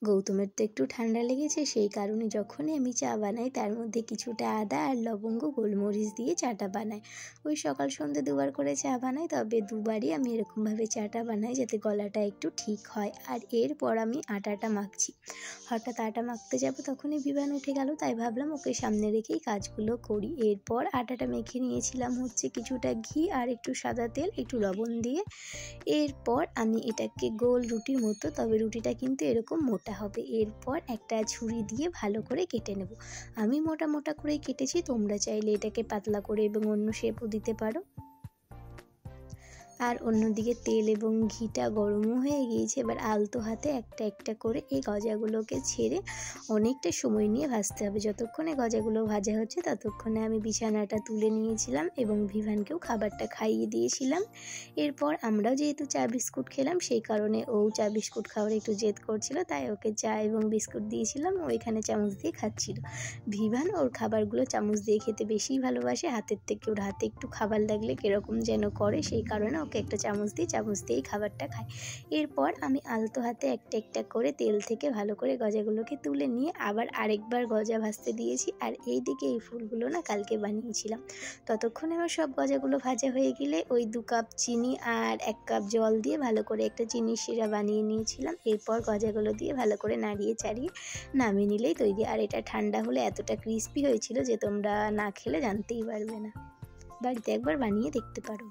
গৌতমের তো একটু ঠান্ডা লেগেছে, সেই কারণে যখনই আমি চা বানাই তার মধ্যে কিছুটা আদা আর লবঙ্গ গোলমরিচ দিয়ে চাটা বানাই। ওই সকাল সন্ধ্যে দুবার করে চা বানাই, তবে দুবারই আমি এরকমভাবে চাটা বানাই যাতে গলাটা একটু ঠিক হয়। আর এরপর আমি আটাটা মাখছি। হঠাৎ আটা মাখতে যাব তখনই বিভান উঠে গেল, তাই ভাবলাম ওকে সামনে রেখেই কাজগুলো করি। এরপর আটাটা মেখে নিয়েছিলাম হচ্ছে কিছুটা ঘি আর একটু সাদা তেল, একটু লবণ দিয়ে। এরপর আমি এটাকে গোল রুটির মতো, তবে রুটিটা কিন্তু এরকম মোটা হবে। এরপর একটা ছুরি দিয়ে ভালো করে কেটে নেব। আমি মোটা মোটা করে কেটেছি, তোমরা চাইলে এটাকে পাতলা করে এবং অন্য শেপও দিতে পারো। আর অন্যদিকে তেল এবং ঘিটা গরমও হয়ে গিয়েছে। এবার আলতো হাতে একটা একটা করে এই গজাগুলোকে ছেড়ে অনেকটা সময় নিয়ে ভাজতে হবে। যতক্ষণে গজাগুলো ভাজা হচ্ছে ততক্ষণে আমি বিছানাটা তুলে নিয়েছিলাম এবং ভিভানকেও খাবারটা খাইয়ে দিয়েছিলাম। এরপর আমরাও যেহেতু চা বিস্কুট খেলাম, সেই কারণে ও চা বিস্কুট খাওয়ার একটু জেদ করছিল, তাই ওকে চা এবং বিস্কুট দিয়েছিলাম। ও এখানে চামচ দিয়ে খাচ্ছিল। ভিভান ওর খাবারগুলো চামচ দিয়ে খেতে বেশিই ভালোবাসে, হাতের থেকে। ওর হাতে একটু খাবার লাগলে কীরকম যেন করে, সেই কারণে ওকে একটা চামচ দিয়েই খাবারটা খায়। এরপর আমি আলতো হাতে একটা একটা করে তেল থেকে ভালো করে গজাগুলোকে তুলে নিয়ে আবার আরেকবার গজা ভাজতে দিয়েছি। আর এই দিকে এই ফুলগুলো না কালকে বানিয়েছিলাম। ততক্ষণে আমার সব গজাগুলো ভাজা হয়ে গেলে ওই 2 কাপ চিনি আর 1 কাপ জল দিয়ে ভালো করে একটা চিনির শিরা বানিয়ে নিয়েছিলাম। এরপর গজাগুলো দিয়ে ভালো করে নাড়িয়ে চাড়িয়ে নামিয়ে নিলেই তৈরি। আর এটা ঠান্ডা হলে এতটা ক্রিস্পি হয়েছিল যে তোমরা না খেলে জানতেই পারবে না। বাড়িতে একবার বানিয়ে দেখতে পারো।